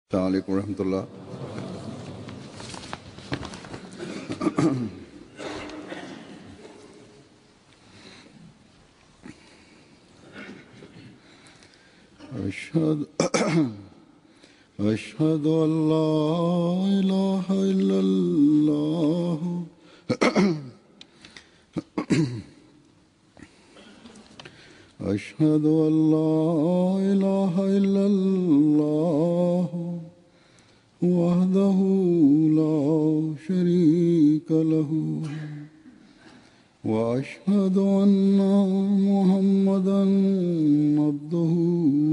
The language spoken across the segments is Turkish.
Assalamualaikum warahmatullah. أشهد أن لا إله إلا الله أشهد أن لا إله إلا الله وحده لا شريك له وأشهد أن محمدا عبده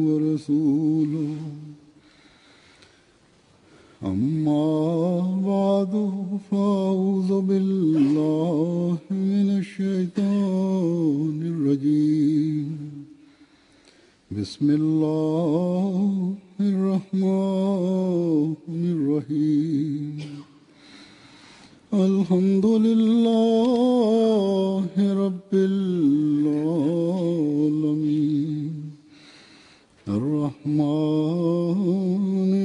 ورسوله أما بعد فأعوذ بالله من الشيطان الرجيم بسم الله الرحمن الرحيم الحمد لله رب العالمين الرحمن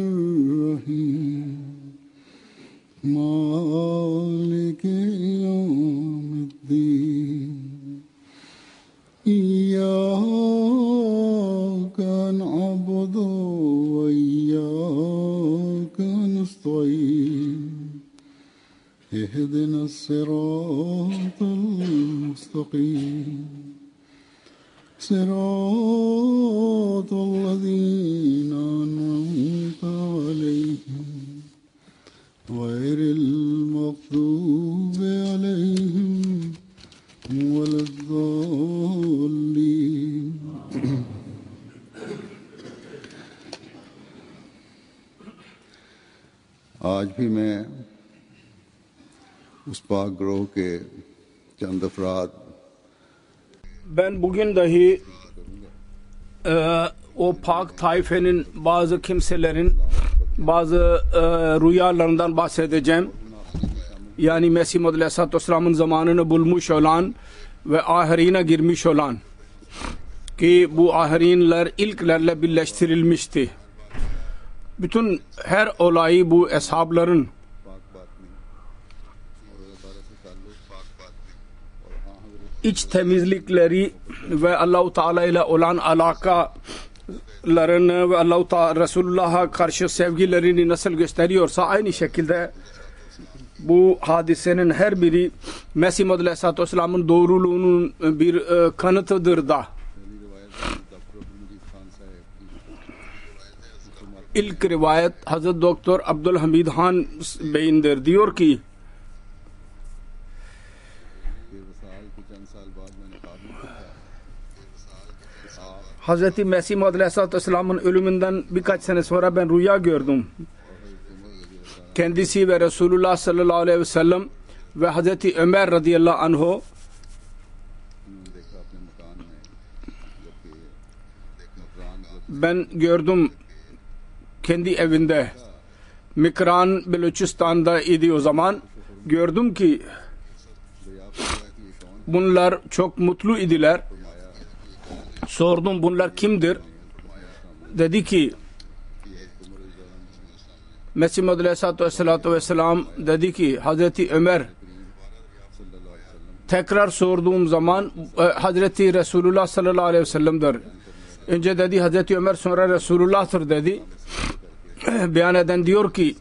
الرحيم مالك يوم الدين إياك نعبد وإياك نستعين اهدنا الصراط المستقيم صراط الذين أنعمت عليهم غير المغضوب عليهم ولا الضالين आज भी मैं उस पाक ग्रोह के चंद अफराद Ben bugün dahi o pak taifenin bazı kimselerin bazı rüyalarından bahsedeceğim. Yani Mesih Muhammed Aleyhisselatü Vesselam'ın zamanını bulmuş olan ve ahirine girmiş olan, ki bu ahirinler ilklerle birleştirilmişti. Bütün her olayı bu eshabların iç temizlikleri ve Allah-u Teala ile olan alakalarını ve Allah-u Teala Resulullah'a karşı sevgilerini nasıl gösteriyorsa aynı şekilde bu hadisenin her biri Mesih Muhammed Aleyhisselatü Vesselam'ın doğruluğunun bir kanıtıdır da. İlk rivayet Hazreti Doktor Abdülhamid Han Bey'indir. Diyor ki Hazreti Mesih Muhammed Aleyhisselatü Vesselam'ın ölümünden birkaç sene sonra ben rüya gördüm. Kendisi ve Resulullah sallallahu aleyhi ve sellem ve Hazreti Ömer radıyallahu anhu ben gördüm kendi evinde. Mikran Beluçistan'da idi o zaman. Gördüm ki bunlar çok mutlu idiler. Sordum bunlar kimdir? Dedi ki Mesih Muhammed Aleyhisselatü Vesselam dedi ki Hazreti Ömer. Tekrar sorduğum zaman Hazreti Resulullah sallallahu aleyhi ve sellem'dir. Önce dedi Hazreti Ömer, sonra Resulullah'tır dedi. Beyan eden diyor ki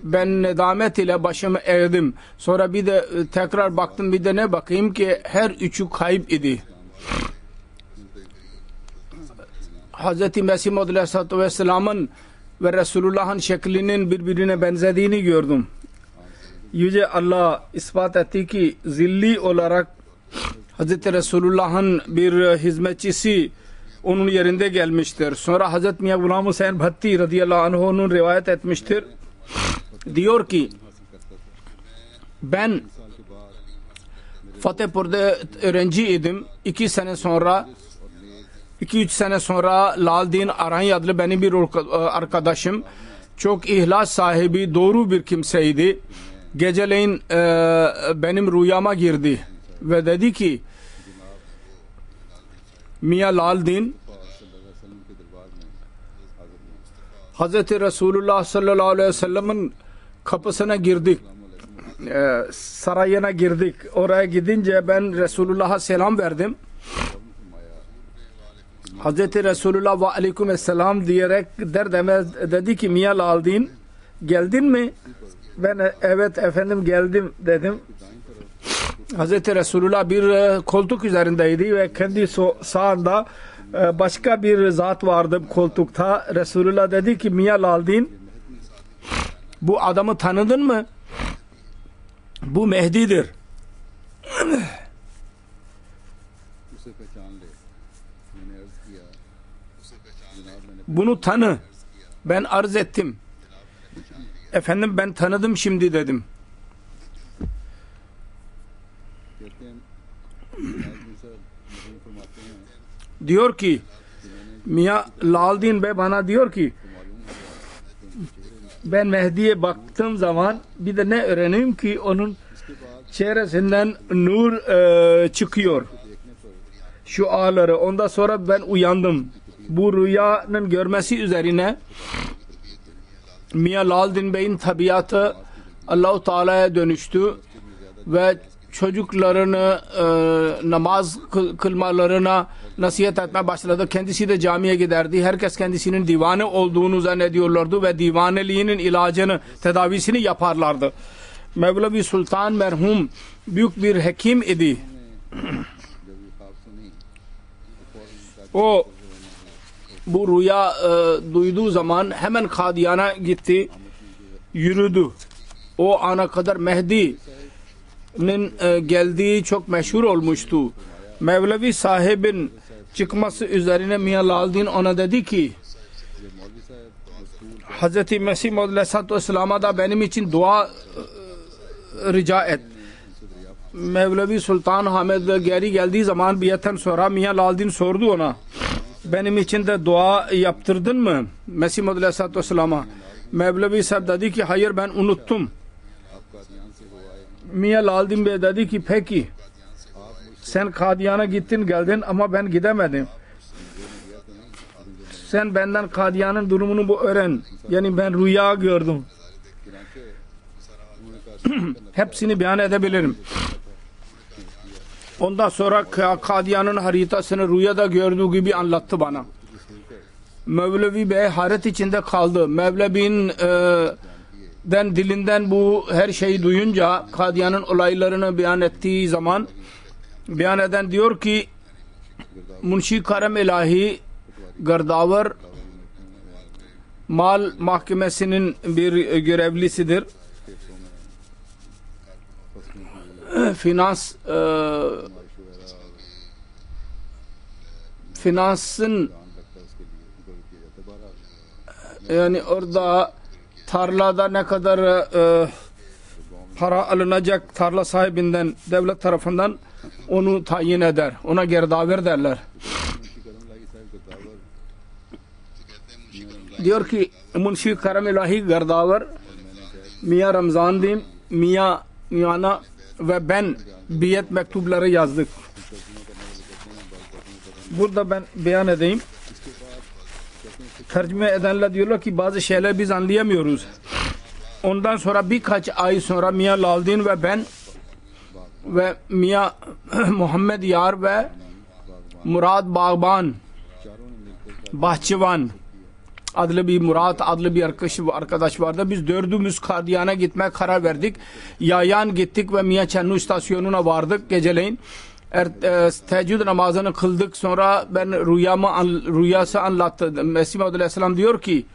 ben nedamet ile başımı eğdim. Sonra bir de tekrar baktım, bir de ne bakayım ki her üçü kayıp idi. Hazreti Mesih Muhammed Aleyhisselatü Vesselam'ın ve Resulullah'ın şeklinin birbirine benzediğini gördüm. Yüce Allah ispat etti ki zilli olarak Hazreti Resulullah'ın bir hizmetçisi onun yerinde gelmiştir. Sonra Hazreti Miyan Ghulam Hüseyin Bhatti radıyallahu anh'un rivayet etmiştir. Diyor ki ben Fatehpur'da öğrenci idim. 2-3 sene sonra Laldin Arahi adlı benim bir arkadaşım, çok ihlas sahibi, doğru bir kimseydi. Geceleyin benim rüyama girdi ve dedi ki Mia Laldin Hazreti Resulullah sallallahu aleyhi ve sellem'in kapısına girdik. Sarayına girdik. Oraya gidince ben Resulullah'a selam verdim. Hazreti Resulullah ve aleykümselam diyerek der demez dedi ki Mia Laldin geldin mi? Ben evet efendim geldim dedim. Hazreti Resulullah bir koltuk üzerindeydi ve kendi sağında başka bir zat vardı koltukta. Resulullah dedi ki Mia Laldin, bu adamı tanıdın mı? Bu Mehdi'dir. Bunu tanı. Ben arz ettim. Efendim ben tanıdım şimdi dedim. Diyor ki Mia Laldin Bey bana diyor ki ben Mehdi'ye baktığım zaman bir de ne öğreneyim ki onun çehresinden nur çıkıyor. Şu ağları. Ondan sonra ben uyandım. Bu rüyanın görmesi üzerine Mia Laldin Bey'in tabiatı Allah-u Teala'ya dönüştü ve çocuklarını namaz kılmalarına nasihat etmeye başladı. Kendisi de camiye giderdi. Herkes kendisinin divane olduğunu zannediyorlardı ve divaneliğinin ilacını, tedavisini yaparlardı. Mevlevi Sultan merhum büyük bir hekim idi. O bu rüya duyduğu zaman hemen Kadiyan'a gitti, yürüdü. O ana kadar Mehdi'nin geldiği çok meşhur olmuştu. Mevlevi sahibin çıkması üzerine Mia Laldin ona dedi ki Hz. Mesih Maud Aleyhisselatü Vesselam'a da benim için dua rica et. Mevlevi Sultan Hamid geri geldiği zaman biyetten sonra Mia Laldin sordu ona, benim için de dua yaptırdın mı Mesih Maud Aleyhisselatü Vesselam'a? Mevlevi sahib dedi ki hayır ben unuttum. Mia Laldin Bey dedi ki peki sen Kadiyan'a gittin geldin ama ben gidemedim. Sen benden Kadiyan'ın durumunu bu öğren. Yani ben rüya gördüm. Hepsini beyan edebilirim. Ondan sonra Kadiyan'ın haritasını rüyada gördüğü gibi anlattı bana. Mevlevi Bey hayret içinde kaldı. Mevlevi'nin dilinden bu her şeyi duyunca Kadiyan'ın olaylarını beyan ettiği zaman beyan eden diyor ki Munşi Karem İlahi Gardavar mal mahkemesinin bir görevlisidir. Finansın yani orada tarlada ne kadar para alınacak tarla sahibinden devlet tarafından onu tayin eder. Ona gerdaver derler. Diyor ki Munşi Karem İlahi Gardavar Mia Ramzan'dim, Mia Miana ve ben biyet mektupları yazdık. Burada ben beyan edeyim. Tercüme edenler diyorlar ki bazı şeyler biz anlayamıyoruz. Ondan sonra birkaç ay sonra Mia Laldin ve ben ve Mia Muhammed Yar ve Murad Bağban Bahçıvan adlı bir Murat adlı bir arkadaş vardı. Biz dördümüz Kadiyan'a gitmeye karar verdik. Yayan gittik ve Mia Çennu istasyonuna vardık geceleyin. Teheccüd namazını kıldık. Sonra ben rüyası anlattı. Mesih Maud Aleyhisselam diyor ki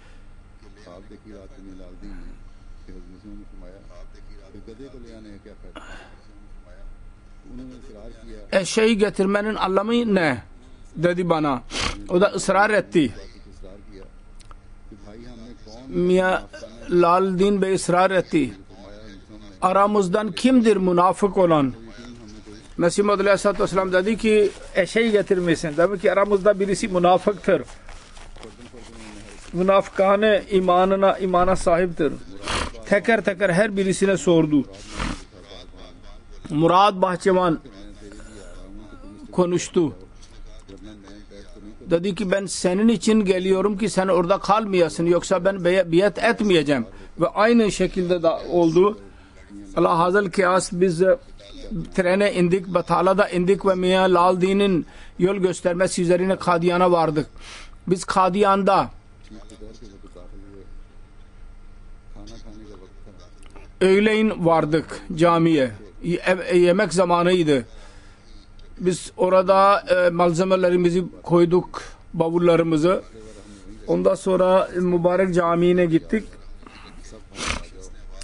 eşeği getirmenin anlamı ne? Dedi bana. O da ısrar etti. Mia Laldin Bey ısrar etti. Aramızdan kimdir münafık olan? Mesih Maud Aleyhisselatü Vesselam dedi ki eşeği getirmişsin. Demek ki aramızda birisi münafıktır. Münafıkane imana sahiptir. Teker teker her birisine sordu. Murad Bahçıvan konuştu. Dedi ki ben senin için geliyorum ki sen orada kalmayasın, yoksa ben biat etmeyeceğim. Ve aynı şekilde de oldu. Allah hazır kıyas biz trene indik, Batala'da indik ve Miyan Lal Din'in yol göstermesi üzerine Kadiyan'a vardık. Biz Kadiyan'da öğleyin vardık camiye. Yemek zamanıydı. Biz orada malzemelerimizi koyduk, bavullarımızı. Ondan sonra mübarek camiine gittik.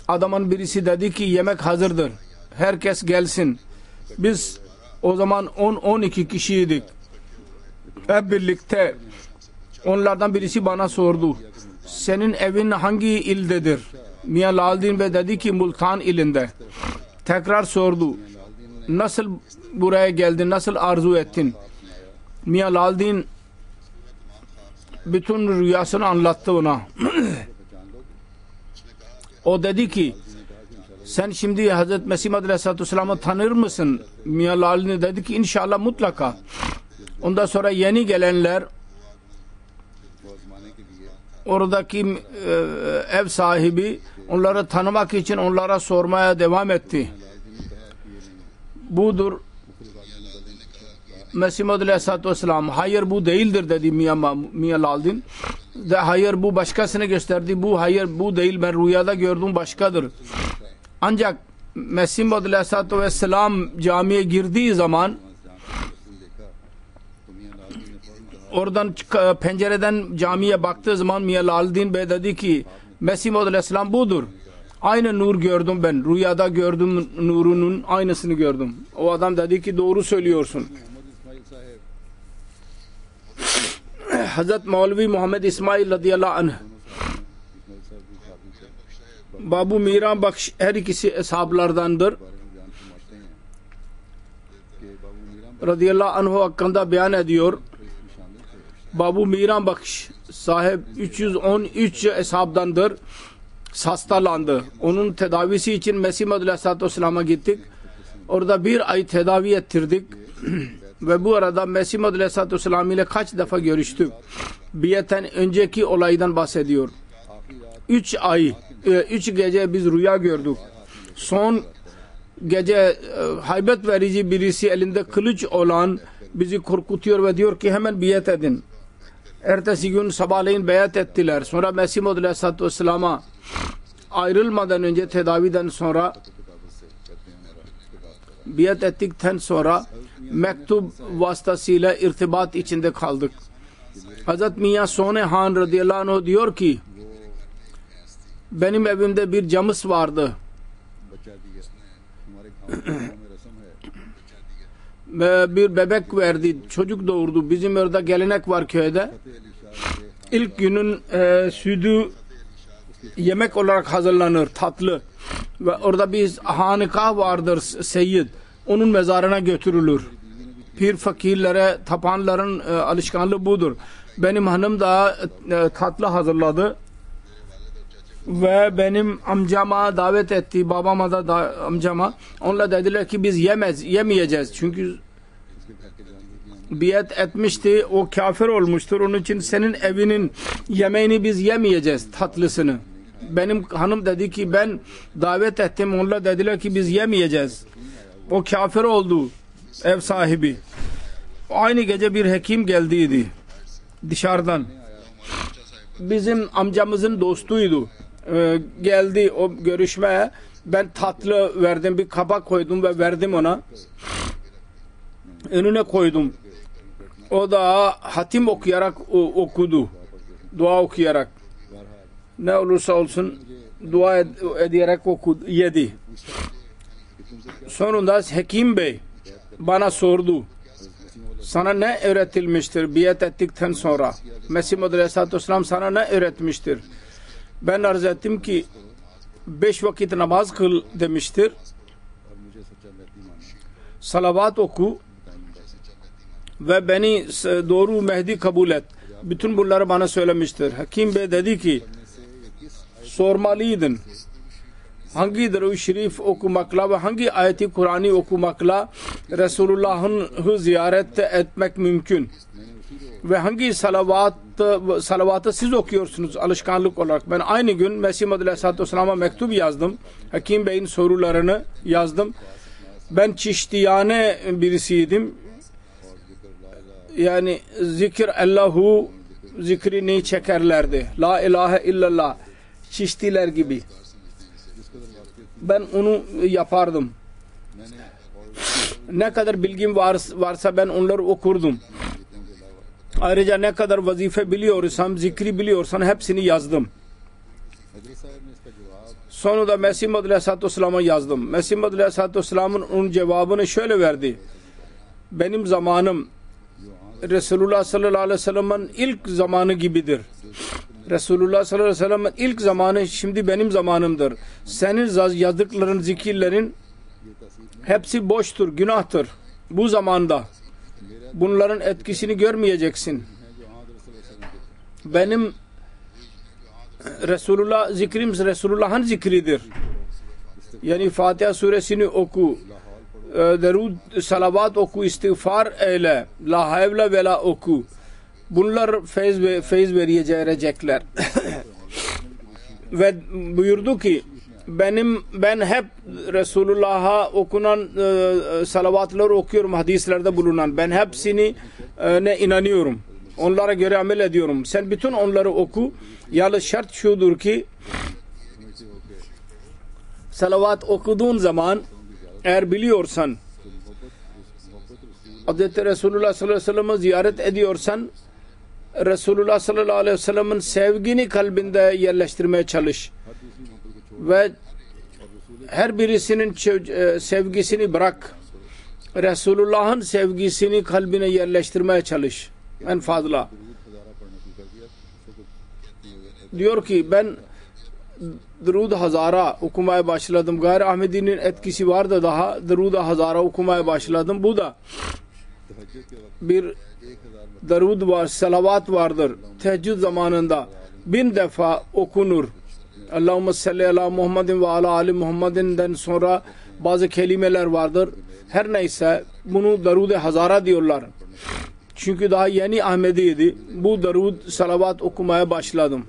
Adamın birisi dedi ki yemek hazırdır, herkes gelsin. Biz o zaman 10-12 kişiydik. Hep birlikte. Onlardan birisi bana sordu, senin evin hangi ildedir? Miyan Lal Din Bey dedi ki Multan ilinde. Tekrar sordu, nasıl buraya geldin, nasıl arzu ettin? Miyan Lal Din bütün rüyasını anlattı ona. O dedi ki sen şimdi Hazreti Mesih Aleyhisselatü Vesselam'ı tanır mısın? Miyan Lal Din dedi ki inşallah, mutlaka. Ondan sonra yeni gelenler, oradaki ev sahibi onları tanımak için onlara sormaya devam etti. Budur Mesih Aleyhisselatü Vesselam. Hayır, bu değildir dedi Miyan Lal Din. Hayır, bu başkasını gösterdi. Hayır, bu değil, ben rüyada gördüm, başkadır. Ancak Mesih Aleyhisselatü Vesselam camiye girdiği zaman oradan pencereden camiye baktığı zaman Miyan Lal Din Bey dedi ki Mesih Aleyhisselam budur. Aynı nur gördüm ben. Rüyada gördüm, nurunun aynısını gördüm. O adam dedi ki doğru söylüyorsun. Hazret Maulvi Muhammed İsmail radıyallahu anh, Babu Miran Bakş, her ikisi eshablardandır. Radıyallahu anh hakkında beyan ediyor. Babu Miran Bakş sahip 313 eshabdandır. Hastalandı. Onun tedavisi için Mesih Aleyhisselatü Vesselam'a gittik. Orada bir ay tedavi ettirdik. Ve bu arada Mesih Aleyhisselatü Vesselam ile kaç defa görüştük. Biyetten önceki olaydan bahsediyor. 3 gece biz rüya gördük. Son gece haybet verici birisi elinde kılıç olan bizi korkutuyor ve diyor ki hemen biyet edin. Ertesi gün sabahleyin beyat ettiler. Sonra Mesih Aleyhisselatü Vesselam'a ayrılmadan önce tedaviden sonra biyet ettikten sonra mektup vasıtasıyla irtibat içinde kaldık. Hazret Miyan Sone Han radıyallahu anh diyor ki benim evimde bir camış vardı. Bir bebek verdi, çocuk doğurdu. Bizim orada gelenek var köyde. İlk günün sütü yemek olarak hazırlanır, tatlı. Ve orada bir hanikah vardır, seyyid. Onun mezarına götürülür. Pir fakirlere tapanların alışkanlığı budur. Benim hanım da tatlı hazırladı. Ve benim amcama davet etti, babama da amcama. Onunla dediler ki biz yemeyeceğiz. Çünkü biyet etmişti, o kafir olmuştur. Onun için senin evinin yemeğini biz yemeyeceğiz, tatlısını. Benim hanım dedi ki ben davet ettim, onunla dediler ki biz yemeyeceğiz. O kafir oldu, ev sahibi. Aynı gece bir hekim geldiydi dışarıdan. Bizim amcamızın dostuydu. Geldi o görüşmeye. Ben tatlı verdim, bir kabak koydum ve verdim ona. Önüne koydum. O da hatim okuyarak okudu. Dua okuyarak. Ne olursa olsun dua ederek yedi. Sonunda Hekim Bey bana sordu. Sana ne öğretilmiştir biyet ettikten sonra? Mesih Aleyhisselatü Vesselam sana ne öğretmiştir? Ben arz ettim ki 5 vakit namaz kıl demiştir. Salavat oku ve beni doğru Mehdi kabul et. Bütün bunları bana söylemiştir. Hakim Bey dedi ki sormalıydın. Hangi duru şerif okumakla ve hangi ayeti Kur'an'ı okumakla Resulullah'ın ziyaret etmek mümkün? ve hangi salavatı siz okuyorsunuz alışkanlık olarak? Ben aynı gün Mesih Muhammed Aleyhisselatü Vesselam'a mektup yazdım. Hakim Bey'in sorularını yazdım. Ben çiştiyane birisiydim. Yani zikir Allahu zikrini çekerlerdi. La ilahe illallah çiştiler gibi. Ben onu yapardım. Ne kadar bilgim varsa ben onları okurdum. Ayrıca ne kadar vazife biliyorsam, zikri biliyorsam hepsini yazdım. Sonunda Mesih Muhammed Aleyhisselatü Vesselam'a yazdım. Mesih Muhammed Aleyhisselatü Vesselam'ın onun cevabını şöyle verdi. Benim zamanım Resulullah sallallahu aleyhi ve sellem'in ilk zamanı gibidir. Resulullah sallallahu aleyhi ve sellem'in ilk zamanı şimdi benim zamanımdır. Senin yazdıkların, zikirlerin hepsi boştur, günahtır. Bu zamanda bunların etkisini görmeyeceksin. Benim Resulullah zikrim Resulullah'ın zikridir. Yani Fatiha suresini oku, derud, salavat oku, istiğfar eyle, la havle ve la oku. Bunlar feyiz verecekler. Ve buyurdu ki ben hep Resulullah'a okunan salavatları okuyorum, hadislerde bulunan. Ben hepsini ne inanıyorum. Onlara göre amel ediyorum. Sen bütün onları oku. Yalnız şart şudur ki salavat okuduğun zaman eğer biliyorsan Hz. Resulullah sallallahu aleyhi ve sellem'i ziyaret ediyorsan Resulullah sallallahu aleyhi ve sellem'in sevgini kalbinde yerleştirmeye çalış. Ve her birisinin sevgisini bırak. Resulullah'ın sevgisini kalbine yerleştirmeye çalış. En fazla. Diyor ki ben Durud Hazara okumaya başladım. Gayri Ahmedi'nin etkisi vardı daha. Durud Hazara okumaya başladım. Bu da bir Durud var, salavat vardır. Teheccüd zamanında 1000 defa okunur. Allahümme salli ala Muhammedin ve ala Ali Muhammedin'den sonra bazı kelimeler vardır. Her neyse bunu Durud Hazara diyorlar. Çünkü daha yeni Ahmedi'ydi. Bu Durud salavat okumaya başladım.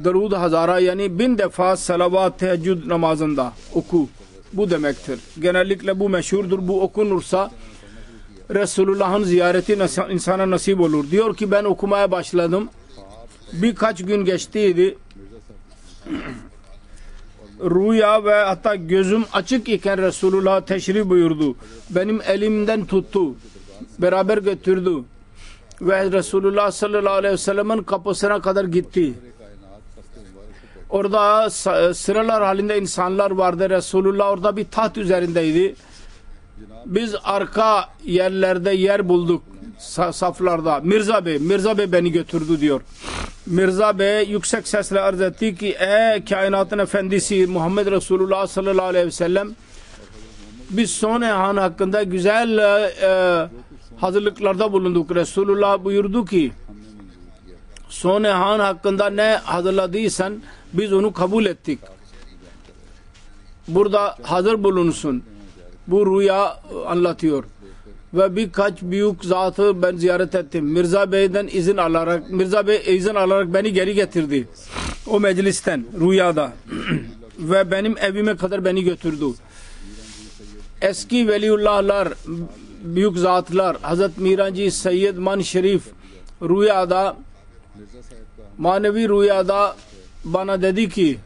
Durud Hazara yani 1000 defa salavat teheccüd namazında oku. Bu demektir. Genellikle bu meşhurdur. Bu okunursa Resulullah'ın ziyareti insana nasip olur. Diyor ki ben okumaya başladım. Birkaç gün geçtiydi. Rüya ve hatta gözüm açık iken Resulullah teşrif buyurdu. Benim elimden tuttu. Beraber götürdü. Ve Resulullah sallallahu aleyhi ve sellem'in kapısına kadar gitti. Orada sıralar halinde insanlar vardı. Resulullah orada bir taht üzerindeydi. Biz arka yerlerde yer bulduk. Saflarda. Mirza Bey beni götürdü diyor. Mirza Bey yüksek sesle arz etti ki ey kainatın efendisi Muhammed Resulullah sallallahu aleyhi ve sellem biz son han hakkında güzel hazırlıklarda bulunduk. Resulullah buyurdu ki son han hakkında ne hazırladıysan biz onu kabul ettik. Burada hazır bulunsun. Bu rüya anlatıyor. Ve birkaç büyük zatı ben ziyaret ettim. Mirza Bey'den izin alarak beni geri getirdi. O meclisten rüyada. Ve benim evime kadar beni götürdü. Eski veliullahlar, büyük zatlar, Hazret Mirancı Seyyid Man Şerif rüyada, manevi rüyada bana dedi ki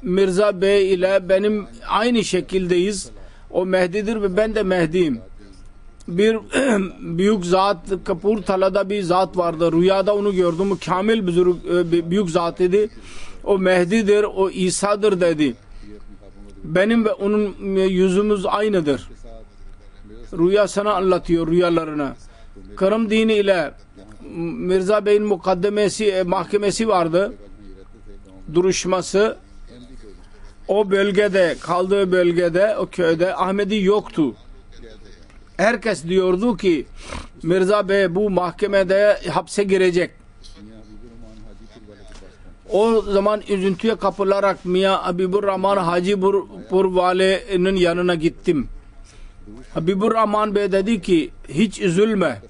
Mirza Bey ile benim aynı şekildeyiz. O Mehdi'dir ve ben de Mehdi'yim. Bir büyük zat, Kapurthala'da bir zat vardı. Rüyada onu gördüm. Kamil bir büyük zat idi. O Mehdi'dir, o İsa'dır dedi. Benim ve onun yüzümüz aynıdır. Rüya sana anlatıyor rüyalarını. Kırım dini ile Mirza Bey'in mahkemesi vardı. Duruşması. O bölgede, kaldığı bölgede, o köyde Ahmedi yoktu. Herkes diyordu ki Mirza Bey bu mahkemede hapse girecek. O zaman üzüntüye kapılarak Miyan Habibur Rahman Hacipur Vali'nin yanına gittim. Habibur Rahman Bey dedi ki hiç üzülme.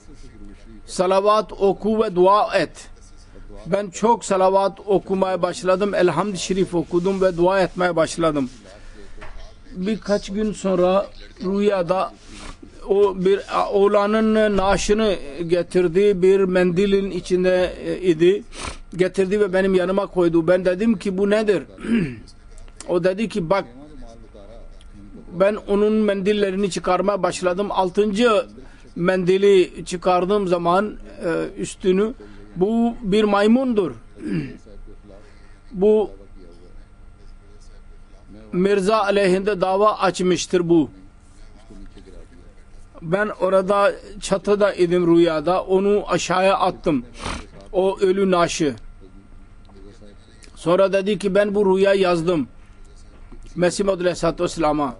salavat oku ve dua et. Ben çok salavat okumaya başladım. Elhamd-i Şerif okudum ve dua etmeye başladım. Birkaç gün sonra rüyada o bir oğlanın naaşını getirdi. Bir mendilin içinde idi. Getirdi ve benim yanıma koydu. Ben dedim ki bu nedir? O dedi ki bak, ben onun mendillerini çıkarmaya başladım. 6. mendili çıkardığım zaman üstünü, bu bir maymundur. Bu Mirza aleyhinde dava açmıştır bu. Ben orada çatıda idim rüyada. Onu aşağıya attım. O ölü naaşı. Sonra dedi ki ben bu rüya yazdım. Mesih Maud Aleyhisselatü Vesselam'a.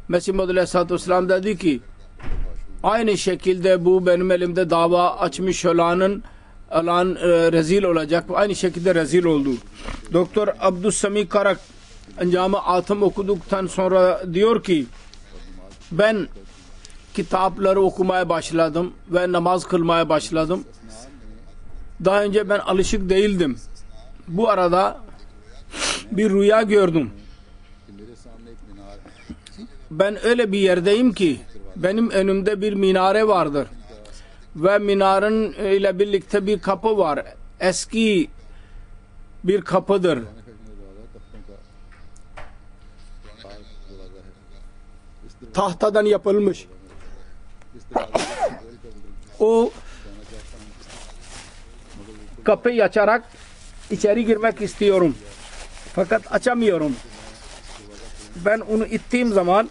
Mesih Maud Aleyhisselatü Vesselam dedi ki aynı şekilde bu benim elimde dava açmış olan rezil olacak. Aynı şekilde rezil oldu. Doktor Abdüssami Karak Encam-ı Atım okuduktan sonra diyor ki ben kitapları okumaya başladım ve namaz kılmaya başladım. Daha önce ben alışık değildim. Bu arada bir rüya gördüm. Ben öyle bir yerdeyim ki benim önümde bir minare vardır. Ve minarenin ile birlikte bir kapı var. Eski bir kapıdır. Tahtadan yapılmış. O kapıyı açarak içeri girmek istiyorum. Fakat açamıyorum. Ben onu ittiğim zaman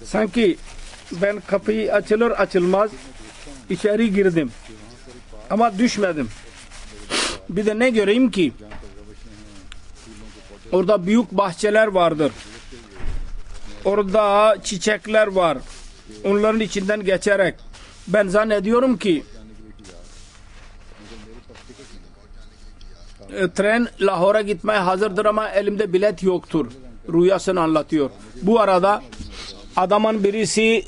sanki ben kapıyı açılır açılmaz içeri girdim. Ama düşmedim. Bir de ne göreyim ki orada büyük bahçeler vardır. Orada çiçekler var. Onların içinden geçerek ben zannediyorum ki tren Lahor'a gitmeye hazırdır ama elimde bilet yoktur. Rüyasını anlatıyor. Bu arada adamın birisi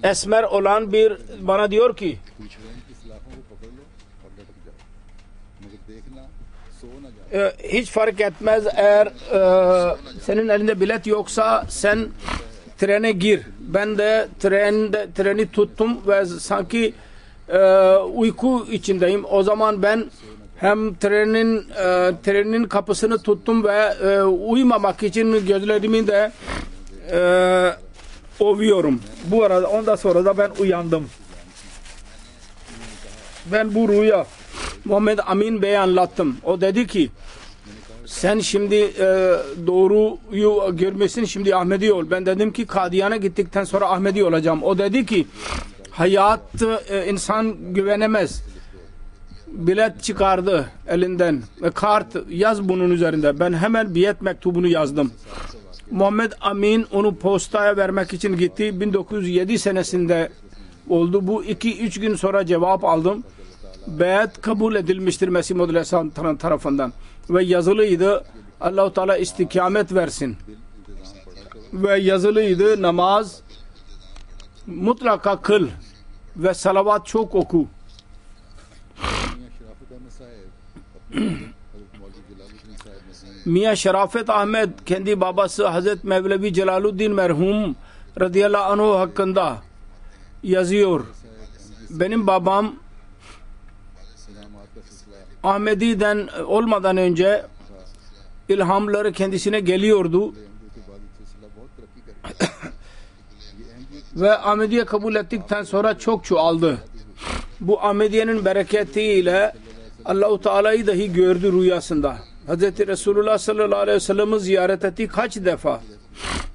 esmer olan bir bana diyor ki hiç fark etmez eğer senin elinde bilet yoksa sen trene gir. Ben de treni tuttum ve sanki uyku içindeyim. O zaman ben hem trenin kapısını tuttum ve uyumamak için gözlerimi de ovuyorum. Bu arada ondan sonra da ben uyandım. Ben bu rüya Muhammed Amin Bey'e anlattım. O dedi ki sen şimdi doğruyu görmesin, şimdi Ahmedi ol. Ben dedim ki Kadiyan'a gittikten sonra Ahmedi olacağım. O dedi ki hayat insan güvenemez. Bilet çıkardı elinden. Kart yaz bunun üzerinde. Ben hemen bilet mektubunu yazdım. Muhammed Amin onu postaya vermek için gitti. 1907 senesinde oldu. Bu 2-3 gün sonra cevap aldım. Beyat kabul edilmiştir Mesih Maud Aleyhisselam tarafından. Ve yazılıydı. Allah-u Teala istikamet versin. Ve yazılıydı namaz mutlaka kıl ve salavat çok oku. Miya Şerafet Ahmet kendi babası Hazreti Mevlevi Celaluddin merhum radıyallahu anh hakkında yazıyor. Benim babam Ahmedi'den olmadan önce ilhamları kendisine geliyordu. Ve Ahmediye kabul ettikten sonra çok çoğaldı. Bu Ahmediye'nin bereketiyle Allah-u Teala'yı dahi gördü rüyasında. Hz. Resulullah sallallahu aleyhi ve sellem'i ziyaret etti kaç defa.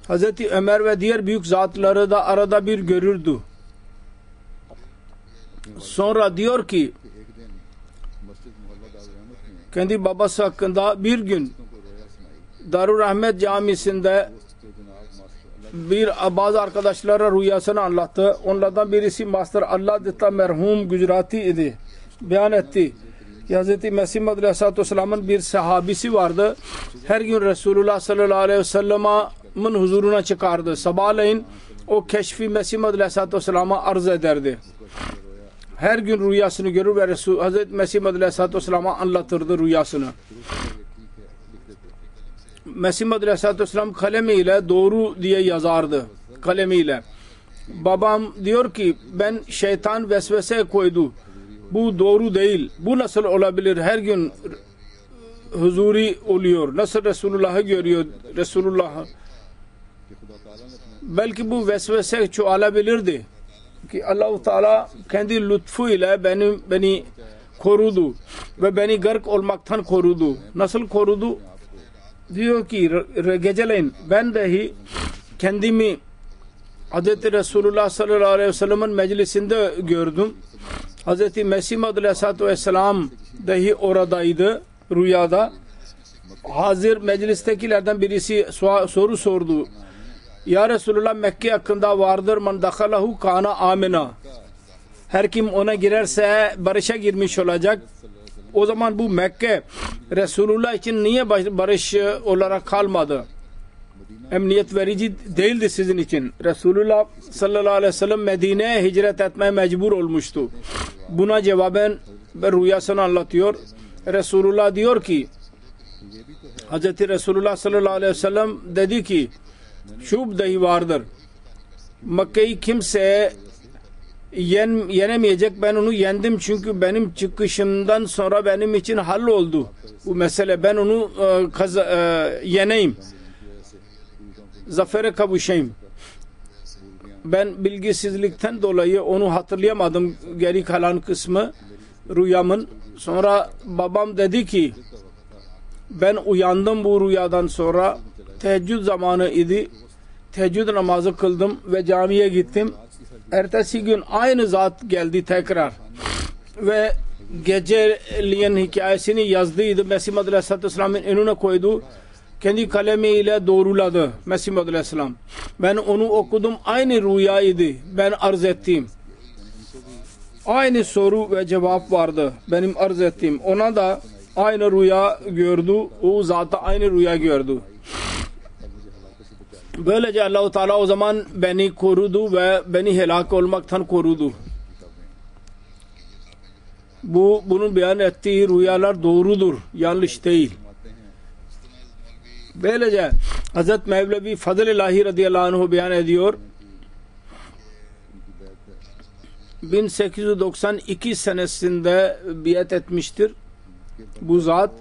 Hz. Ömer ve diğer büyük zatları da arada bir görürdü. Sonra diyor ki kendi babası hakkında bir gün Darur Rahmet Camisi'nde bazı arkadaşlara rüyasını anlattı. Onlardan birisi Master Allah Ditta merhum Gujarati idi. Beyan etti. Hz. Mesih Maud Aleyhisselatü Vesselam'ın bir sahabisi vardı. Her gün Resulullah sallallahu aleyhi ve sellem'in huzuruna çıkardı. Sabahleyin o keşfi Mesih Maud Aleyhisselatü Vesselam'a arz ederdi. her gün rüyasını görür ve Hazreti Mesih Maud Aleyhisselatü Vesselam'a anlatırdı rüyasını. Mesih Maud Aleyhisselatü Vesselam kalemiyle doğru diye yazardı. Kalemiyle. Babam diyor ki ben şeytan vesvese koydu. Bu doğru değil. Bu nasıl olabilir? Her gün huzuri oluyor. Nasıl Resulullah'ı görüyor? Resulullah'ı. Belki bu vesvese çoğalabilirdi. Ki Allah-u Teala kendi lütfuyla beni korudu ve beni gark olmaktan korudu. Nasıl korudu? Diyor ki geceleyin ben dahi kendimi Hz. Resulullah sallallahu aleyhi ve sellem'in meclisinde gördüm. Hz. Mesih Maud Aleyhisselatü Vesselam dahi oradaydı rüyada. Hazır meclistekilerden birisi soru sordu. Ya Resulullah Mekke hakkında vardır man dakhalahu kana amina. Her kim ona girerse barışa girmiş olacak. O zaman bu Mekke Resulullah için niye barış olarak kalmadı? Emniyet verici değildi sizin için. Resulullah sallallahu aleyhi ve sellem Medine'ye hicret etmeye mecbur olmuştu. Buna cevaben rüyasını anlatıyor. Resulullah diyor ki Hz. Resulullah sallallahu aleyhi ve sellem dedi ki şub dahi vardır. Mekke'yi kimse yenemeyecek. Ben onu yendim çünkü benim çıkışımdan sonra benim için halloldu. Bu mesele ben onu yeneyim. Zafere kavuşayım. Ben bilgisizlikten dolayı onu hatırlayamadım geri kalan kısmı rüyamın. Sonra babam dedi ki ben uyandım bu rüyadan sonra. Teheccüd zamanı idi. Teheccüd namazı kıldım ve camiye gittim. Ertesi gün aynı zat geldi tekrar. Ve geceliğin hikayesini yazdıydı. Mesih Maud Aleyhisselatü Vesselam'ın önüne koydu. Kendi kalemiyle doğruladı Mesih Maud Aleyhisselam. Ben onu okudum. Aynı rüyaydı. Ben arz ettim. Aynı soru ve cevap vardı. Benim arz ettiğim. Ona da aynı rüya gördü. O zaten aynı rüya gördü. Böylece Allah-u Teala o zaman beni korudu ve beni helak olmaktan korudu. Bunun beyan ettiği rüyalar doğrudur. Yanlış değil. Böylece Hazret Mevlevi Fazıl-i radıyallahu anh beyan ediyor. 1892 senesinde biat etmiştir. Bu zat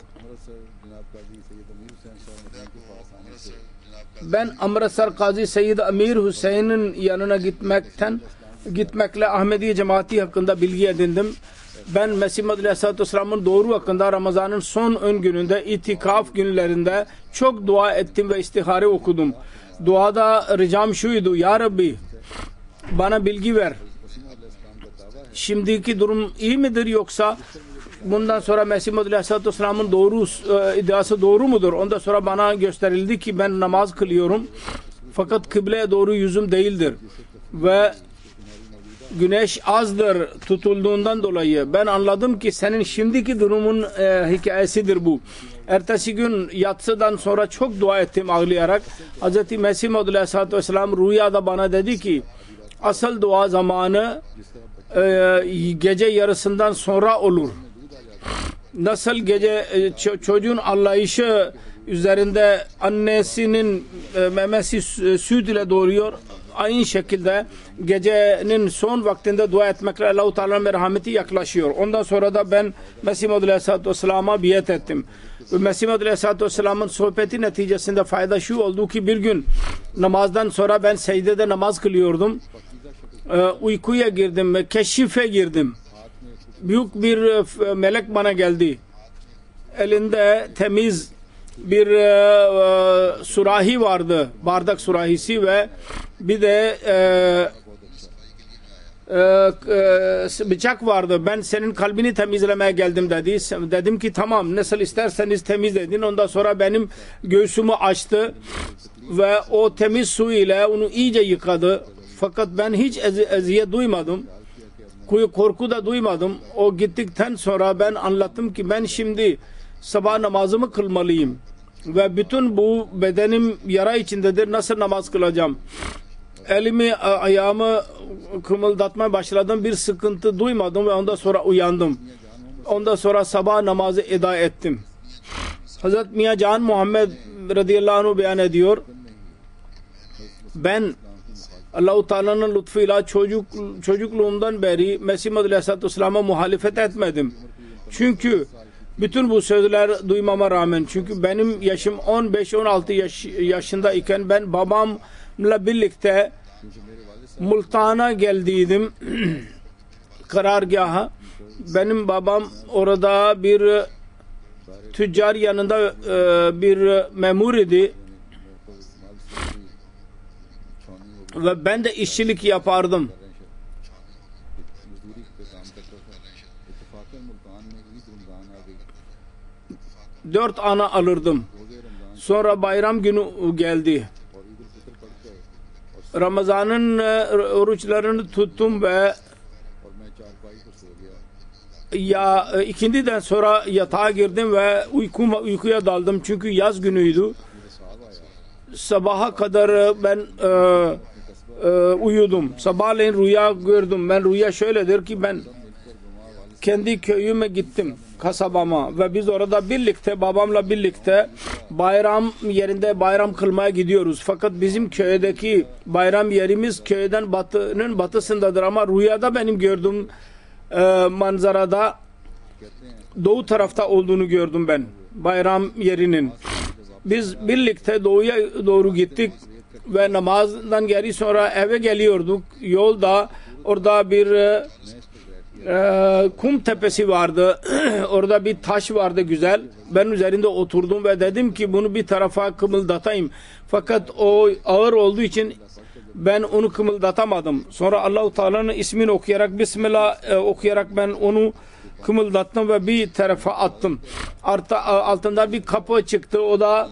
ben Amritsar Kazi Seyyid Amir Hüseyin'in yanına gitmekle Ahmediye cemaati hakkında bilgi edindim. Ben Mesih Maud Aleyhisselatü Vesselam'ın doğru hakkında Ramazan'ın son 10 gününde itikaf günlerinde çok dua ettim ve istihare okudum. Duada ricam şuydu: Ya Rabbi bana bilgi ver. Şimdiki durum iyi midir yoksa bundan sonra Mesih Maud Aleyhisselatü Vesselam'ın doğru iddiası doğru mudur? Ondan sonra bana gösterildi ki ben namaz kılıyorum fakat kıbleye doğru yüzüm değildir ve güneş azdır tutulduğundan dolayı ben anladım ki senin şimdiki durumun hikayesidir bu. Ertesi gün yatsıdan sonra çok dua ettim ağlayarak. Hz. Mesih Maud Aleyhisselatü Vesselam rüyada bana dedi ki asıl dua zamanı gece yarısından sonra olur. Nasıl gece çocuğun anlayışı üzerinde annesinin memesi süt ile doğuruyor, aynı şekilde gecenin son vaktinde dua etmekle Allah-u Teala'nın merhameti yaklaşıyor. Ondan sonra da ben Mesih Maud Aleyhisselatü Vesselam'a biat ettim. Ve Mesih Maud Aleyhisselatü Vesselam'ın sohbeti neticesinde fayda şu oldu ki bir gün namazdan sonra ben secdede namaz kılıyordum. Uykuya girdim ve keşife girdim. Büyük bir melek bana geldi. Elinde temiz bir surahi vardı. Bardak surahisi ve bir de bıçak vardı. Ben senin kalbini temizlemeye geldim dedi. Dedim ki tamam, nasıl isterseniz temiz edin. Ondan sonra benim göğsümü açtı ve o temiz su ile onu iyice yıkadı. Fakat ben hiç eziyet duymadım. Korku da duymadım. O gittikten sonra ben anlattım ki ben şimdi sabah namazımı kılmalıyım. Ve bütün bu bedenim yara içindedir. Nasıl namaz kılacağım? elimi ayağımı kımıldatmaya başladım. Bir sıkıntı duymadım ve ondan sonra uyandım. Ondan sonra sabah namazı eda ettim. Hazreti Mian Can Muhammed radıyallahu anh beyan ediyor. Ben Allah-u Teala'nın lütfuyla çocukluğumdan beri Mesih Muhammed Aleyhisselatü Vesselam'a muhalefet etmedim. Çünkü bütün bu sözler duymama rağmen, çünkü benim yaşım 15-16 yaşındayken ben babamla birlikte Multan'a geldiydim karargaha. Benim babam orada bir tüccar yanında bir memur idi ve ben de işçilik yapardım. 4 ana alırdım. Sonra bayram günü geldi. Ramazan'ın oruçlarını tuttum ve ikindiden sonra yatağa girdim ve uykuya daldım. Çünkü yaz günüydü. Sabaha kadar ben uyudum. Sabahleyin rüya gördüm. Ben rüya şöyledir ki ben kendi köyüme gittim, kasabama, ve biz orada birlikte, babamla birlikte bayram yerinde bayram kılmaya gidiyoruz. Fakat bizim köydeki bayram yerimiz köyden batısındadır ama rüyada benim gördüğüm manzarada doğu tarafta olduğunu gördüm ben bayram yerinin. Biz birlikte doğuya doğru gittik ve namazdan geri sonra eve geliyorduk. Yolda orada bir kum tepesi vardı. Orada bir taş vardı güzel. Ben üzerinde oturdum ve dedim ki bunu bir tarafa kımıldatayım. Fakat o ağır olduğu için ben onu kımıldatamadım. Sonra Allah-u Teala'nın ismini okuyarak, Bismillah okuyarak ben onu kımıldattım ve bir tarafa attım. Altında bir kapı çıktı. O da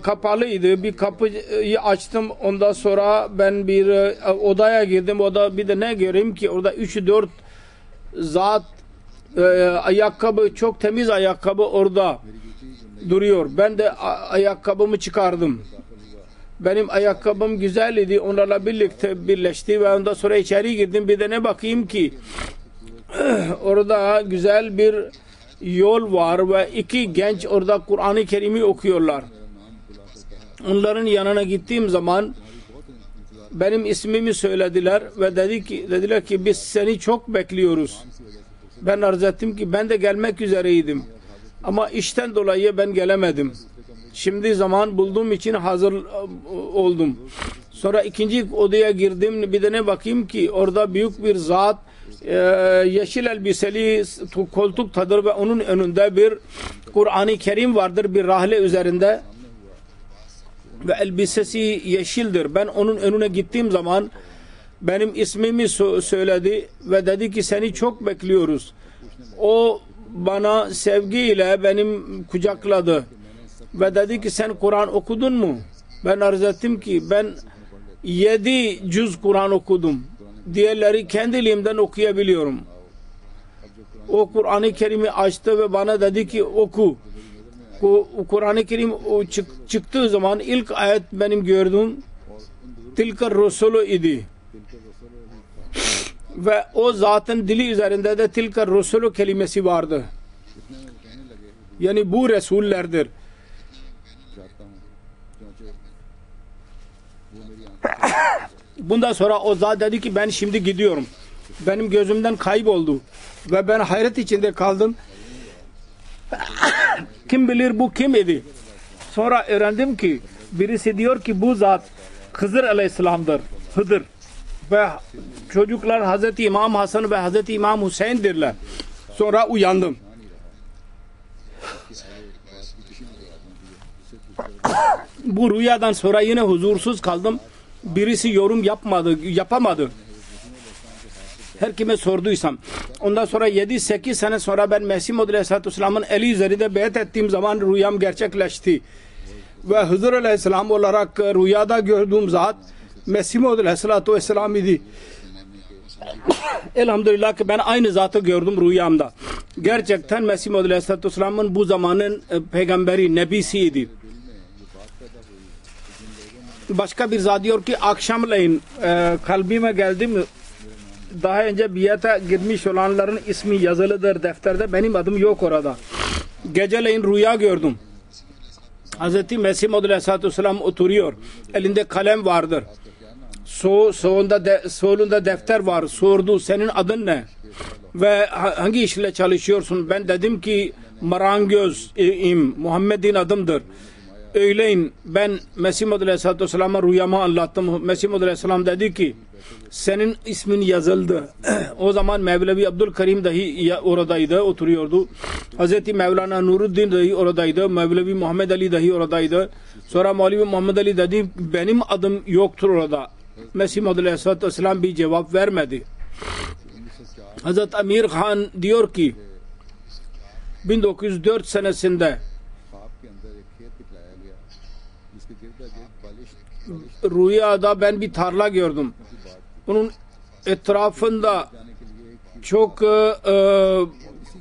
kapalıydı. Bir kapıyı açtım. Ondan sonra ben bir odaya girdim. Oda bir de ne göreyim ki orada 3-4 zat ayakkabı, çok temiz ayakkabı orada duruyor. Ben de ayakkabımı çıkardım. Benim ayakkabım güzel idi. Onlarla birlikte birleşti ve ondan sonra içeri girdim. Bir de ne bakayım ki orada güzel bir yol var ve 2 genç orada Kur'an-ı Kerim'i okuyorlar. Onların yanına gittiğim zaman benim ismimi söylediler ve dediler ki biz seni çok bekliyoruz. Ben arz ettim ki ben de gelmek üzereydim. Ama işten dolayı ben gelemedim. Şimdi zaman bulduğum için hazır oldum. Sonra ikinci odaya girdim. Bir de ne bakayım ki orada büyük bir zat yeşil elbiseli koltuktadır ve onun önünde bir Kur'an-ı Kerim vardır bir rahle üzerinde ve elbisesi yeşildir. Ben onun önüne gittiğim zaman benim ismimi söyledi ve dedi ki seni çok bekliyoruz. O bana sevgiyle benim kucakladı ve dedi ki sen Kur'an okudun mu? Ben arz ettim ki ben 7 cüz Kur'an okudum. Diğerleri kendiliğimden okuyabiliyorum. O Kur'an-ı Kerim'i açtı ve bana dedi ki oku. Kur'an-ı Kerim çıktığı zaman ilk ayet benim gördüğüm Tilka Resulü idi. Ve o zatın dili üzerinde de Tilka Resulü kelimesi vardı. Yani bu Resullerdir. Bundan sonra o zat dedi ki ben şimdi gidiyorum. Benim gözümden kayboldu. Ve ben hayret içinde kaldım. Kim bilir bu kim idi? Sonra öğrendim ki birisi diyor ki bu zat Hızır Aleyhisselam'dır. Hıdır. Ve çocuklar Hazreti İmam Hasan ve Hazreti İmam Hüseyin'dirler. Sonra uyandım. Bu rüyadan sonra yine huzursuz kaldım. Birisi yorum yapamadı. Her kime sorduysam. Ondan sonra 7-8 sene sonra ben Mesih Muhammed Aleyhisselatü Vesselam'ın eli üzerinde beyat ettiğim zaman rüyam gerçekleşti. Ve Hızır Aleyhisselam olarak rüyada gördüğüm zat Mesih Muhammed Aleyhisselatü Vesselam idi. Elhamdülillah ki ben aynı zatı gördüm rüyamda. Gerçekten Mesih Muhammed Aleyhisselatü Vesselam'ın bu zamanın peygamberi, nebisiydi. başka bir zat diyor ki akşamleyin kalbime geldi mi daha önce biyata girmiş olanların ismi yazılıdır defterde, benim adım yok orada. Geceleyin rüya gördüm. Hz. Mesih Maud Aleyhisselatü Vesselam oturuyor. Elinde kalem vardır. Solunda defter var. Sordu, senin adın ne? Ve hangi işle çalışıyorsun? Ben dedim ki marangözüm. Muhammed'in adımdır. Öğleyin ben Mesih Maud Aleyhisselatü Vesselam'a rüyamı anlattım. Mesih Maud Aleyhisselam dedi ki senin ismin yazıldı. O zaman Mevlevi Abdülkerim dahi oradaydı, oturuyordu. Hazreti Mevlana Nuruddin dahi oradaydı. Mevlevi Muhammed Ali dahi oradaydı. Sonra Mevlevi Muhammed Ali dedi benim adım yoktur orada. Mesih Maud Aleyhisselatü Vesselam bir cevap vermedi. Hazreti Amir Khan diyor ki 1904 senesinde rüyada ben bir tarla gördüm. Bunun etrafında çok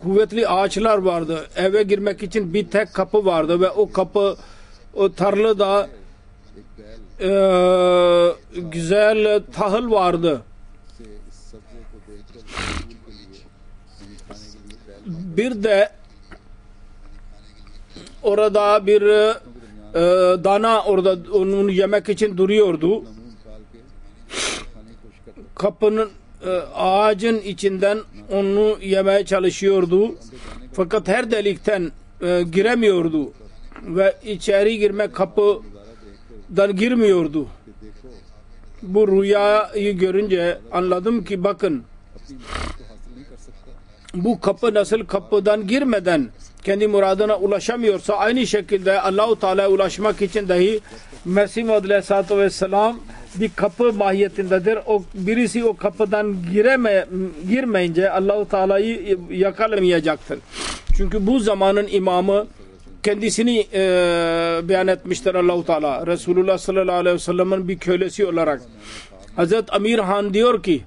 kuvvetli ağaçlar vardı. Eve girmek için bir tek kapı vardı ve o kapı o tarlada güzel tahıl vardı. Bir de orada bir dana orada onu yemek için duruyordu. Kapının ağacın içinden onu yemeye çalışıyordu. Fakat her delikten giremiyordu ve içeri girme kapıdan girmiyordu. Bu rüyayı görünce anladım ki bakın bu kapı nasıl kapıdan girmeden kendi muradına ulaşamıyorsa aynı şekilde Allah-u Teala'ya ulaşmak için dahi Mesih Maud Aleyhisselatü Vesselam bir kapı mahiyetindedir. O birisi o kapıdan girmeyince Allah-u Teala'yı yakalamayacaktır. Çünkü bu zamanın imamı kendisini beyan etmiştir Allah-u Teala. Resulullah sallallahu aleyhi ve sellem'in bir kölesi olarak. Hazreti Amir Han diyor ki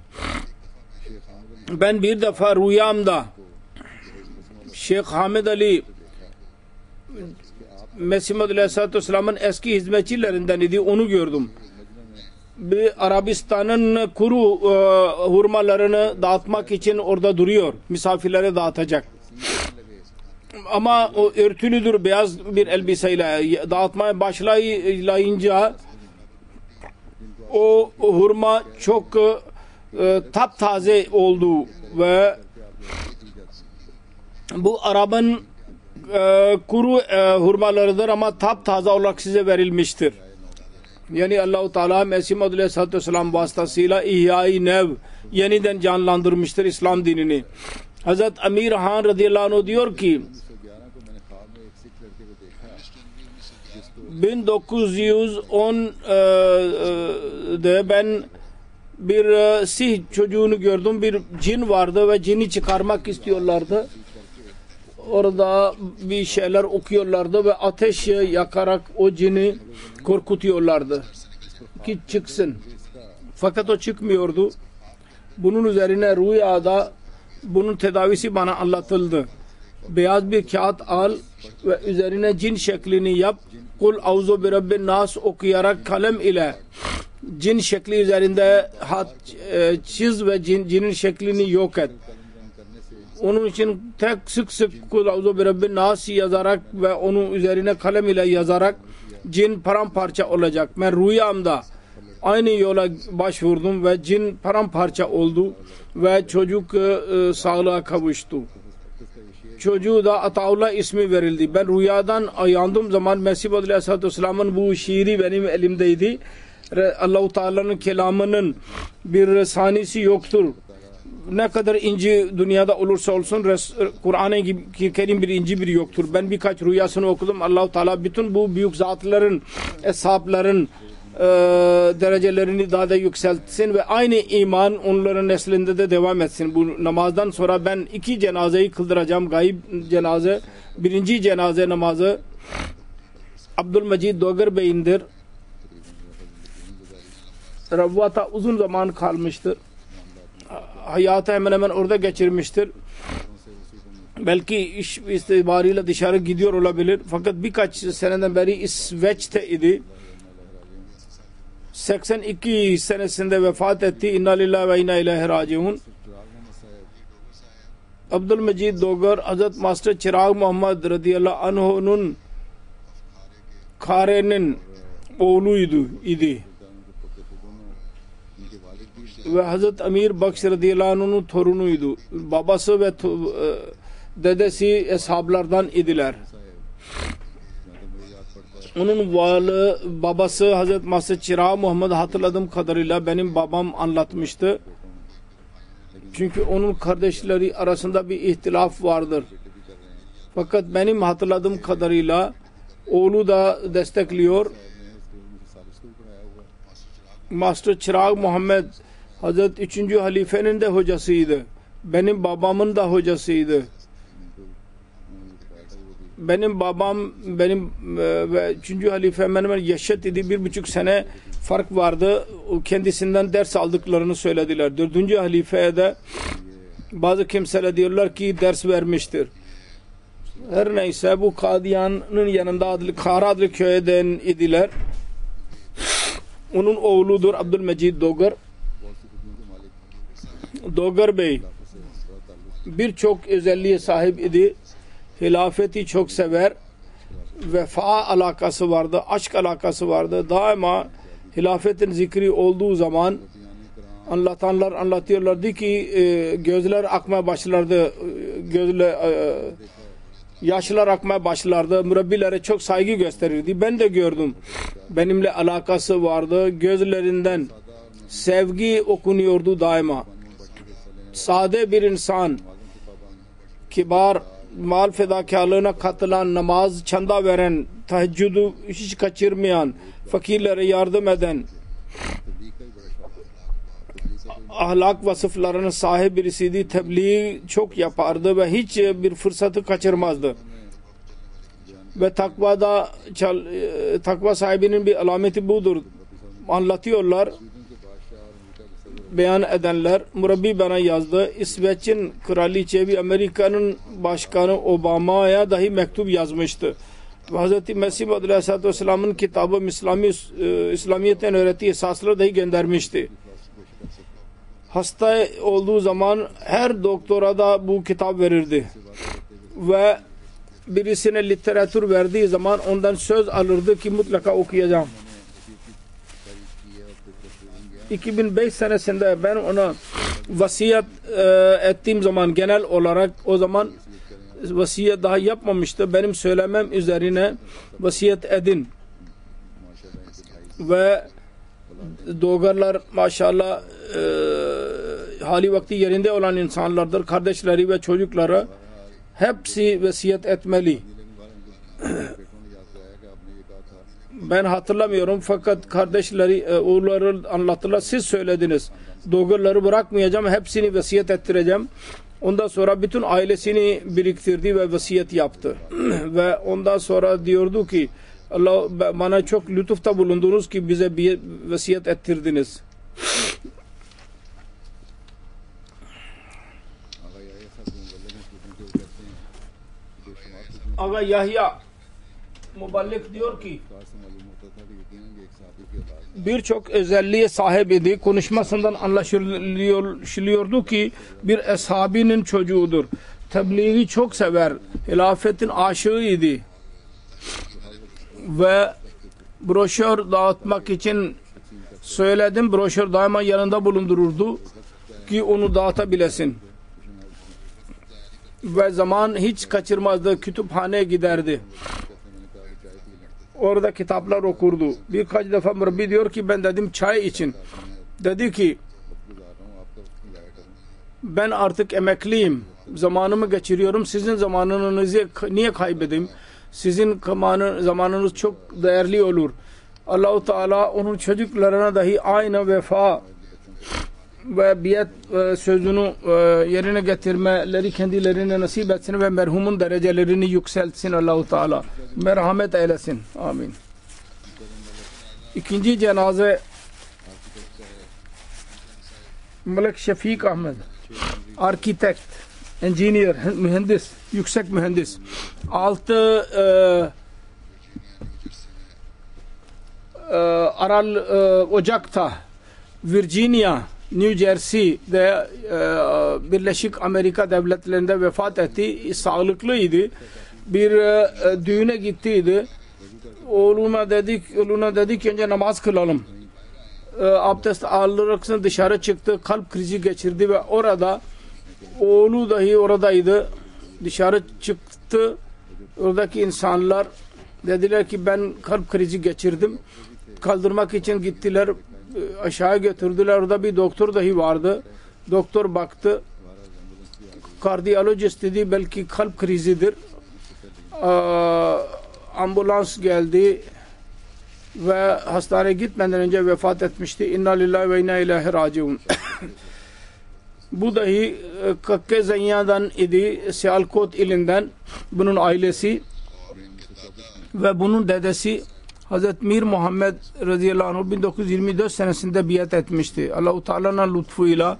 ben bir defa rüyamda Şeyh Hamid Ali Mesih Maud Aleyhisselatü Vesselam'ın eski hizmetçilerinden idi, onu gördüm. Bir Arabistan'ın kuru hurmalarını dağıtmak için orada duruyor. Misafirlere dağıtacak. Ama o örtülüdür, beyaz bir elbiseyle dağıtmaya başlayınca o hurma çok taptaze oldu ve bu Arap'ın kuru hurmalarıdır ama taptaze olarak size verilmiştir. Yani Allah-u Teala Mesih Maud Aleyhisselatü Vesselam vasıtasıyla İhya-i Nev yeniden canlandırmıştır İslam dinini. Hazreti Amir Han radıyallahu anh diyor ki 1910'de ben bir Sih çocuğunu gördüm. Bir cin vardı ve cini çıkarmak istiyorlardı. Orada bir şeyler okuyorlardı ve ateş yakarak o cini korkutuyorlardı ki çıksın. Fakat o çıkmıyordu. Bunun üzerine rüyada bunun tedavisi bana anlatıldı. Beyaz bir kağıt al ve üzerine cin şeklini yap. Kul auzu bi rabbin nas okuyarak kalem ile cin şekli üzerinde hat çiz ve cinin şeklini yok et. Onun için tek sık sık kul auzu bi rabbin nas yazarak ve onun üzerine kalem ile yazarak cin paramparça olacak. Ben rüyamda aynı yola başvurdum ve cin paramparça oldu ve çocuk sağlığa kavuştu. Çocuğu da Ataullah ismi verildi. Ben rüyadan ayandığım zaman Mesih Maud Aleyhisselatü Vesselam'ın bu şiiri benim elimdeydi. Allah-u Teala'nın kelamının bir sanisi yoktur. Ne kadar inci dünyada olursa olsun Kur'an-ı Kerim bir inci bir yoktur. Ben birkaç rüyasını okudum. Allah-u Teala bütün bu büyük zatların, eshapların derecelerini daha da yükseltsin ve aynı iman onların neslinde de devam etsin. Bu namazdan sonra ben 2 cenazeyi kıldıracağım. Gayb cenaze. Birinci cenaze namazı Abdülmecid Dogar Bey'indir. Rabvata uzun zaman kalmıştır. Hayatı hemen hemen orada geçirmiştir. Belki iş itibariyle dışarı gidiyor olabilir. Fakat birkaç seneden beri İsveç'te idi. 82 senesinde vefat etti. İnna lillahi ve inna ileyhi raciun. Abdülmecid Dogar Hazret Master Chirag Muhammad radıyallahu anh'un Khare'nin oğluydu idi. Ve Hazret Amir Bakş radıyallahu anh'un torunuydu. Babası ve dedesi eshablardan idiler. Onun babası Hazret Master Chirag Muhammed hatırladığım kadarıyla benim babam anlatmıştı. Çünkü onun kardeşleri arasında bir ihtilaf vardır. Fakat benim hatırladığım kadarıyla oğlu da destekliyor. Master Chirag Muhammed Hazret 3. halifenin de hocasıydı. Benim babamın da hocasıydı. Benim babam ve 3. halife hemen yaşıt idi. 1,5 sene fark vardı. Kendisinden ders aldıklarını söylediler. 4. halifeye de bazı kimseler diyorlar ki ders vermiştir. Her neyse bu Kadiyan'ın yanında Khara adlı köyden idiler. Onun oğludur Abdülmecid Dogar. Dogar Bey birçok özelliğe sahip idi. Hilafeti çok sever. Vefa alakası vardı. Aşk alakası vardı. Daima hilafetin zikri olduğu zaman anlatanlar anlatıyorlardı ki gözler akmaya başlardı. Yaşlar akmaya başlardı. Mürabbilere çok saygı gösterirdi. Ben de gördüm. Benimle alakası vardı. Gözlerinden sevgi okunuyordu daima. Sade bir insan, kibar, mal fedakarlığına katılan, namaz, çanda veren, teheccüdü hiç kaçırmayan, fakirlere yardım eden, ahlak vasıflarının sahibi birisiydi. Tebliğ çok yapardı ve hiç bir fırsatı kaçırmazdı. Ve takva sahibinin bir alameti budur. Anlatıyorlar, beyan edenler. Murabbi bana yazdı. İsveç'in kraliçe ve Amerika'nın başkanı Obama'ya dahi mektup yazmıştı. Hz. Mesih Aleyhisselatü Vesselam'ın kitabı İslamiyet'in öğrettiği esasları dahi göndermişti. Hasta olduğu zaman her doktora da bu kitap verirdi. Ve birisine literatür verdiği zaman ondan söz alırdı ki mutlaka okuyacağım. 2005 senesinde ben ona vasiyet ettiğim zaman genel olarak o zaman vasiyet daha yapmamıştı. Benim söylemem üzerine vasiyet edin. Ve Dogarlar maşallah hali vakti yerinde olan insanlardır. Kardeşleri ve çocukları hepsi vasiyet etmeli. Ben hatırlamıyorum fakat kardeşleri oğulları anlattılar. Siz söylediniz. Dogarları bırakmayacağım. Hepsini vasiyet ettireceğim. Ondan sonra bütün ailesini biriktirdi ve vasiyet yaptı. Ve ondan sonra diyordu ki Allah bana çok lütufta bulundunuz ki bize bir vasiyet ettirdiniz. Aga Yahya Muballik diyor ki birçok özelliğe sahip idi. Konuşmasından anlaşılıyordu ki bir eshabinin çocuğudur. Tebliği çok sever. Hilafetin aşığıydı. Ve broşür dağıtmak için söyledim. Broşür daima yanında bulundururdu ki onu dağıtabilesin. Ve zaman hiç kaçırmazdı. Kütüphaneye giderdi. Orada kitaplar okurdu. Birkaç defa Murabbi diyor ki ben dedim çay için. Dedi ki ben artık emekliyim. Zamanımı geçiriyorum. Sizin zamanınızı niye kaybedeyim? Sizin zamanınız çok değerli olur. Allah-u Teala onun çocuklarına dahi aynı vefa ve biat sözünü yerine getirmeleri kendilerine nasip etsin ve merhumun derecelerini yükseltsin Allah-u Teala. Merhamet eylesin. Amin. İkinci cenaze Malik Şefik Ahmed, arkitekt, engineer, mühendis, yüksek mühendis. 6 Ocak'ta Virginia, New Jersey'de Birleşik Amerika Devletleri'nde vefat etti. Sağlıklıydı. Bir düğüne gittiydi. Oğluna dedik önce namaz kılalım. Abdest alarak dışarı çıktı. Kalp krizi geçirdi ve orada oğlu dahi oradaydı. Dışarı çıktı. Oradaki insanlar dediler ki ben kalp krizi geçirdim. Kaldırmak için gittiler. Aşağı götürdüler. Orada bir doktor dahi vardı. Doktor baktı. Kardiyolojist dedi belki kalp krizidir. Ambulans geldi ve hastaneye gitmeden önce vefat etmişti. İnna lillahi ve inna ilahi raciun. Bu dahi Kakke Zanya'dan idi. Sialkot ilinden. Bunun ailesi ve bunun dedesi Hazreti Mir Muhammed radıyallahu anh 1924 senesinde biat etmişti. Allah-u Teala'nın lütfuyla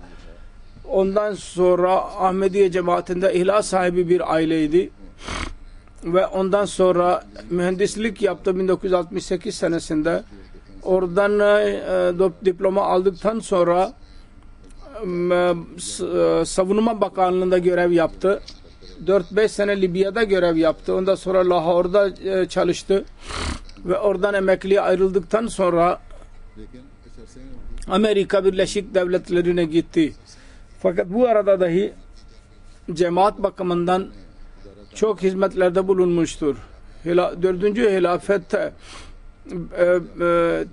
ondan sonra Ahmediye cemaatinde ihlas sahibi bir aileydi. Ve ondan sonra mühendislik yaptı 1968 senesinde. Oradan diploma aldıktan sonra Savunma Bakanlığı'nda görev yaptı. 4-5 sene Libya'da görev yaptı. Ondan sonra Lahore'da çalıştı. Ve oradan emekliye ayrıldıktan sonra Amerika Birleşik Devletleri'ne gitti. Fakat bu arada dahi cemaat bakımından çok hizmetlerde bulunmuştur. 4. hilafette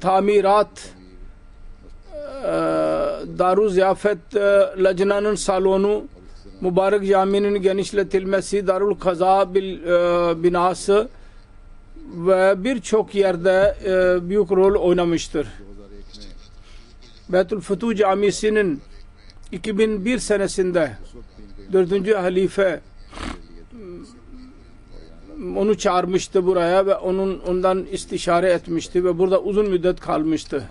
tamirat, Daru Ziyafet Lacna'nın salonu, Mübarek Cami'nin genişletilmesi, Darul Kaza binası ve birçok yerde büyük rol oynamıştır. Beytül Futuh Camisi'nin 2001 senesinde 4. halife onu çağırmıştı buraya ve ondan istişare etmişti ve burada uzun müddet kalmıştı.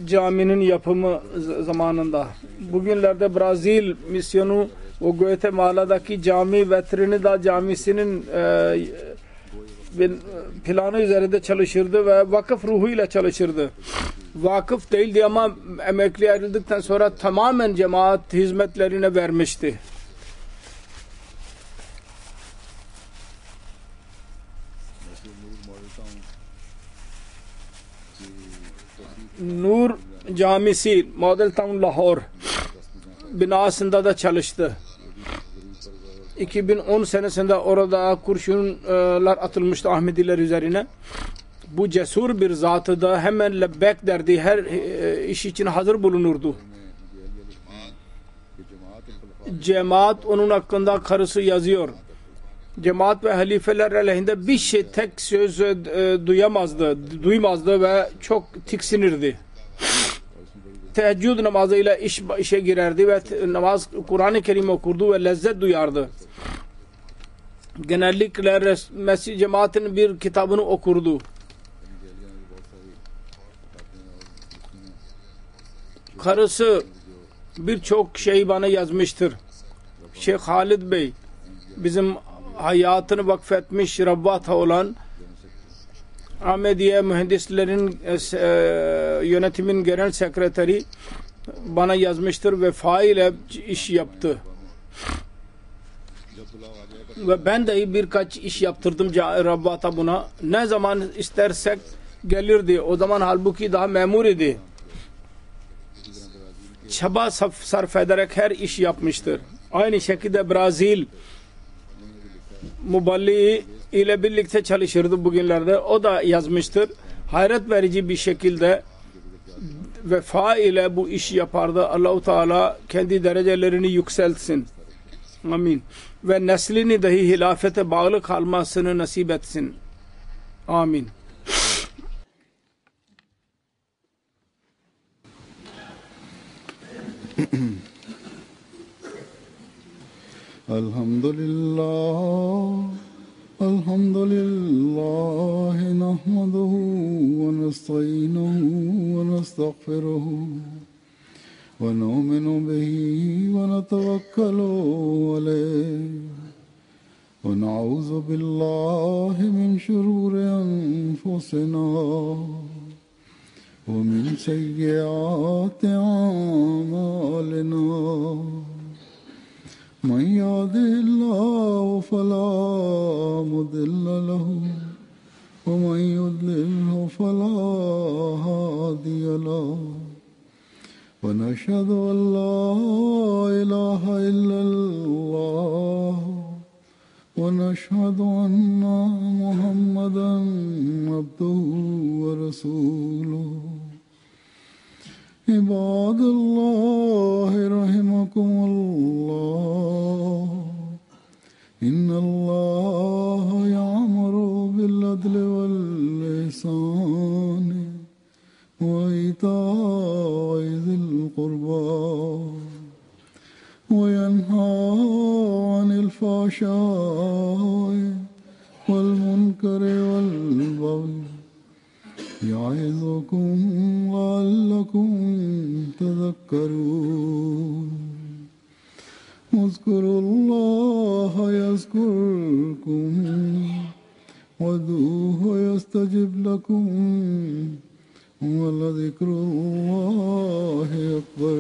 Caminin yapımı zamanında. Bugünlerde Brazil misyonu o Guatemala'daki cami ve Trinidad Camisi'nin planı üzerinde çalışırdı ve vakıf ruhuyla çalışırdı. Vakıf değildi ama emekli ayrıldıktan sonra tamamen cemaat hizmetlerine vermişti. Nur Camisi Model Town Lahore binasında da çalıştı. 2010 senesinde orada kurşunlar atılmıştı Ahmediler üzerine. Bu cesur bir zatı da hemen lebbek derdi. Her iş için hazır bulunurdu. Cemaat onun hakkında karısı yazıyor. Cemaat ve halifeler aleyhinde bir şey tek söz duymazdı ve çok tiksinirdi. Teheccüd namazıyla işe girerdi ve namaz Kur'an-ı Kerim okurdu ve lezzet duyardı. Genellikle Mesih cemaatin bir kitabını okurdu. Karısı birçok şey bana yazmıştır. Şeyh Halid Bey bizim hayatını vakfetmiş Rabbata olan Ahmediye mühendislerin yönetimin genel sekreteri bana yazmıştır ve faile iş yaptı. Ve ben de birkaç iş yaptırdım Rabbata buna. Ne zaman istersek gelirdi. O zaman halbuki daha memur idi. Çaba sarf ederek her iş yapmıştır. Aynı şekilde Brazil Muballi ile birlikte çalışırdı bugünlerde. O da yazmıştır. Hayret verici bir şekilde vefa ile bu işi yapardı. Allah-u Teala kendi derecelerini yükseltsin. Amin. Ve neslini dahi hilafete bağlı kalmasını nasip etsin. Amin. Elhamdülillah nahmaduhu ve nesta'inuhu ve nestağfiruhu ve nu'minu bihi ve netevekkalu aleyh ve na'udzu billahi min şururi enfusina ومن سيئات أعمالنا من يهده الله فلا مضل له ومن يضلله فلا هادي له ونشهد أن لا إله إلا الله ونشهد أن محمدا عبده ورسوله عباد الله رحمكم الله إن الله يأمر بالعدل والإحسان وإيتاء ذي القربى وينهى عن الفحشاء والمنكر والبغي يعظكم لعلكم تذكرون اذكروا الله يذكركم وادعوه يستجب لكم ولذكر الله أكبر.